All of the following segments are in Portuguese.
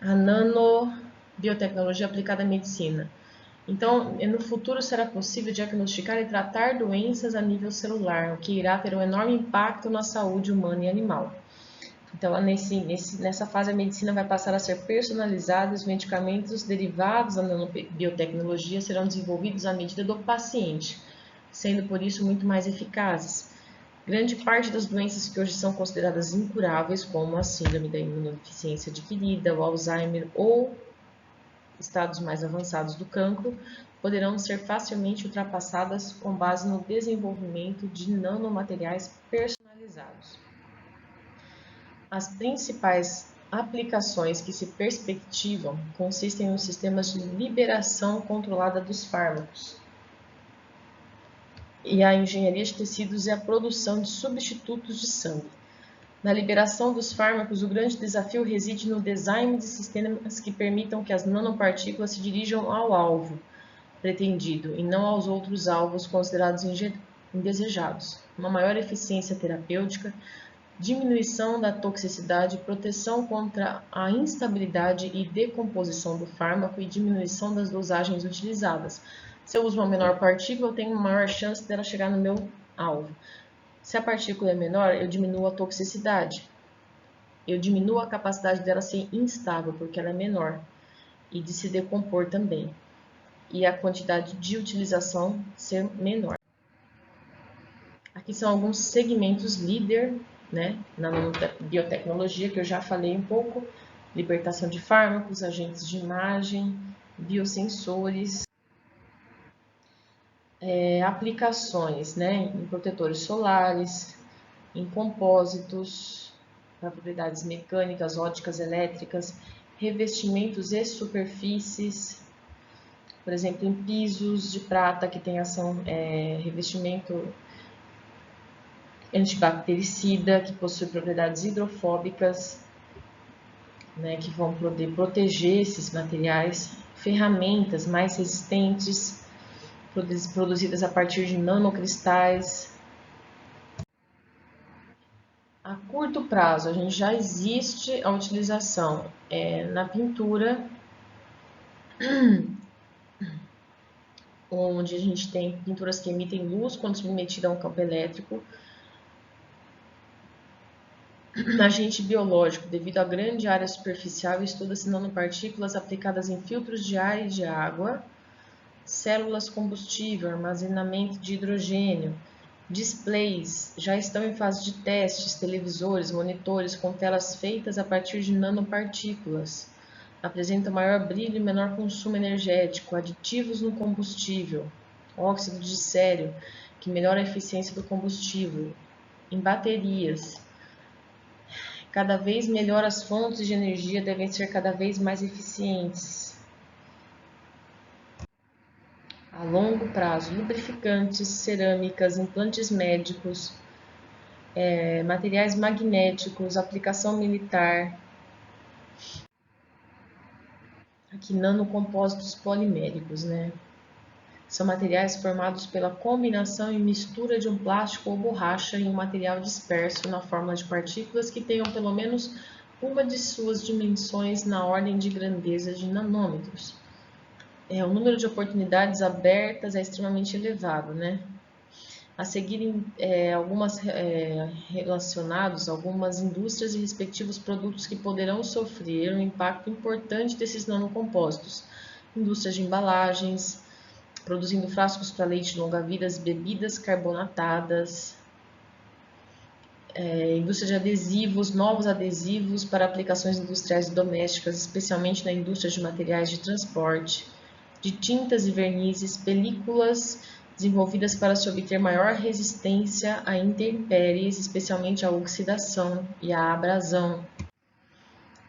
a nanobiotecnologia aplicada à medicina. Então, no futuro será possível diagnosticar e tratar doenças a nível celular, o que irá ter um enorme impacto na saúde humana e animal. Então, nessa fase, a medicina vai passar a ser personalizada e os medicamentos derivados da nanobiotecnologia serão desenvolvidos à medida do paciente, sendo por isso muito mais eficazes. Grande parte das doenças que hoje são consideradas incuráveis, como a síndrome da imunodeficiência adquirida, o Alzheimer ou estados mais avançados do cancro, poderão ser facilmente ultrapassadas com base no desenvolvimento de nanomateriais personalizados. As principais aplicações que se perspectivam consistem nos sistemas de liberação controlada dos fármacos e a engenharia de tecidos e a produção de substitutos de sangue. Na liberação dos fármacos, o grande desafio reside no design de sistemas que permitam que as nanopartículas se dirijam ao alvo pretendido e não aos outros alvos considerados indesejados. Uma maior eficiência terapêutica, diminuição da toxicidade, proteção contra a instabilidade e decomposição do fármaco e diminuição das dosagens utilizadas. Se eu uso uma menor partícula, eu tenho uma maior chance dela chegar no meu alvo. Se a partícula é menor, eu diminuo a toxicidade. Eu diminuo a capacidade dela ser instável, porque ela é menor, e de se decompor também. E a quantidade de utilização ser menor. Aqui são alguns segmentos líder, né, na biotecnologia, que eu já falei um pouco: libertação de fármacos, agentes de imagem, biosensores, aplicações, né, em protetores solares, em compósitos, para propriedades mecânicas, óticas, elétricas, revestimentos e superfícies, por exemplo, em pisos de prata que tem ação, revestimento antibactericida, que possui propriedades hidrofóbicas, né, que vão poder proteger esses materiais, ferramentas mais resistentes, produzidas a partir de nanocristais. A curto prazo, a gente já existe a utilização na pintura, onde a gente tem pinturas que emitem luz quando submetida a um campo elétrico. Agente biológico, devido à grande área superficial, estuda-se nanopartículas aplicadas em filtros de ar e de água, células combustível, armazenamento de hidrogênio, displays, já estão em fase de testes, televisores, monitores com telas feitas a partir de nanopartículas. Apresentam maior brilho e menor consumo energético, aditivos no combustível, óxido de sério, que melhora a eficiência do combustível, em baterias. Cada vez melhor as fontes de energia devem ser cada vez mais eficientes. A longo prazo, lubrificantes, cerâmicas, implantes médicos, materiais magnéticos, aplicação militar. Aqui, nanocompósitos poliméricos, né? São materiais formados pela combinação e mistura de um plástico ou borracha em um material disperso na forma de partículas que tenham pelo menos uma de suas dimensões na ordem de grandeza de nanômetros. O número de oportunidades abertas é extremamente elevado, né? A seguir, algumas relacionados a algumas indústrias e respectivos produtos que poderão sofrer um impacto importante desses nanocompósitos. Indústrias de embalagens, produzindo frascos para leite longa-vidas, bebidas carbonatadas, indústria de adesivos, novos adesivos para aplicações industriais e domésticas, especialmente na indústria de materiais de transporte, de tintas e vernizes, películas desenvolvidas para se obter maior resistência a intempéries, especialmente à oxidação e à abrasão.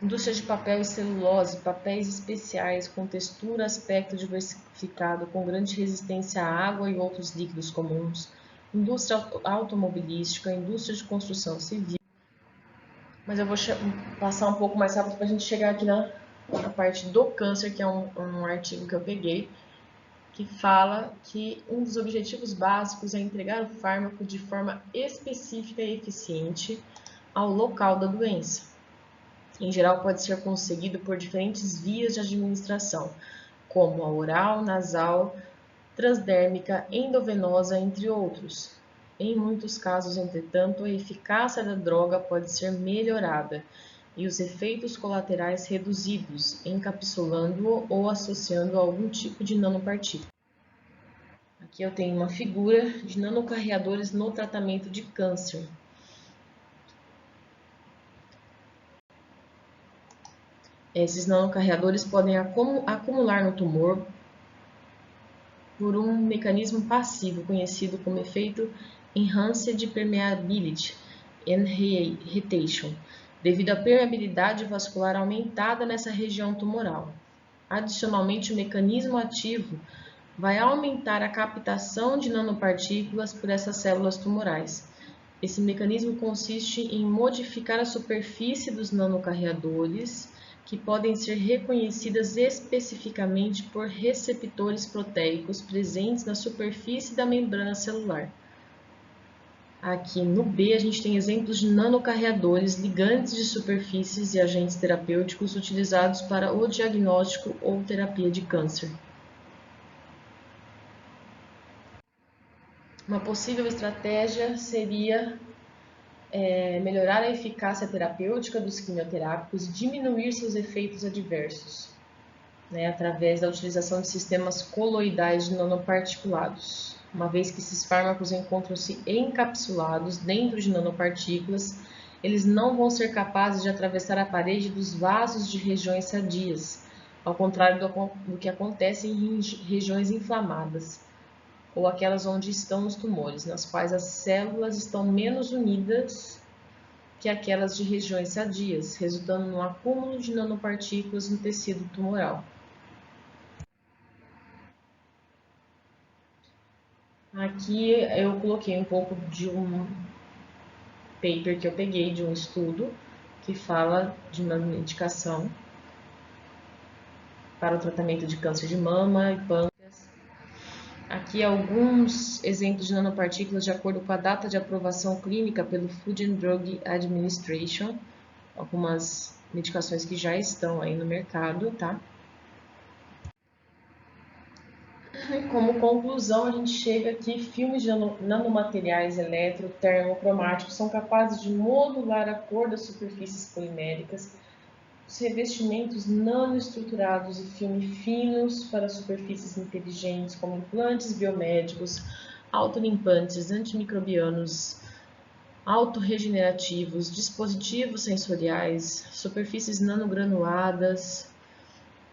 Indústria de papel e celulose, papéis especiais com textura, aspecto diversificado, com grande resistência à água e outros líquidos comuns. Indústria automobilística, indústria de construção civil. Mas eu vou passar um pouco mais rápido para a gente chegar aqui na parte do câncer, que é um artigo que eu peguei, que fala que um dos objetivos básicos é entregar o fármaco de forma específica e eficiente ao local da doença. Em geral, pode ser conseguido por diferentes vias de administração, como a oral, nasal, transdérmica, endovenosa, entre outros. Em muitos casos, entretanto, a eficácia da droga pode ser melhorada e os efeitos colaterais reduzidos, encapsulando-o ou associando a algum tipo de nanopartícula. Aqui eu tenho uma figura de nanocarreadores no tratamento de câncer. Esses nanocarreadores podem acumular no tumor por um mecanismo passivo conhecido como efeito Enhanced Permeability Enhatation, devido à permeabilidade vascular aumentada nessa região tumoral. Adicionalmente, o mecanismo ativo vai aumentar a captação de nanopartículas por essas células tumorais. Esse mecanismo consiste em modificar a superfície dos nanocarreadores, que podem ser reconhecidas especificamente por receptores proteicos presentes na superfície da membrana celular. Aqui no B a gente tem exemplos de nanocarreadores, ligantes de superfícies e agentes terapêuticos utilizados para o diagnóstico ou terapia de câncer. Uma possível estratégia seria melhorar a eficácia terapêutica dos quimioterápicos e diminuir seus efeitos adversos, através da utilização de sistemas coloidais de nanoparticulados. Uma vez que esses fármacos encontram-se encapsulados dentro de nanopartículas, eles não vão ser capazes de atravessar a parede dos vasos de regiões sadias, ao contrário do que acontece em regiões inflamadas, ou aquelas onde estão os tumores, nas quais as células estão menos unidas que aquelas de regiões sadias, resultando no acúmulo de nanopartículas no tecido tumoral. Aqui eu coloquei um pouco de um paper que eu peguei de um estudo que fala de uma medicação para o tratamento de câncer de mama e pâncreas. Aqui alguns exemplos de nanopartículas de acordo com a data de aprovação clínica pelo Food and Drug Administration, algumas medicações que já estão aí no mercado, tá? E como conclusão, a gente chega que filmes de nanomateriais eletrotermocromáticos são capazes de modular a cor das superfícies poliméricas, os revestimentos nanoestruturados e filme finos para superfícies inteligentes, como implantes biomédicos, autolimpantes, antimicrobianos, autorregenerativos, dispositivos sensoriais, superfícies nanogranuladas,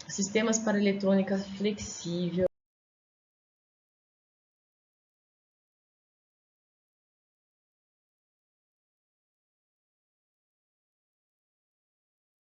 sistemas para eletrônica flexível,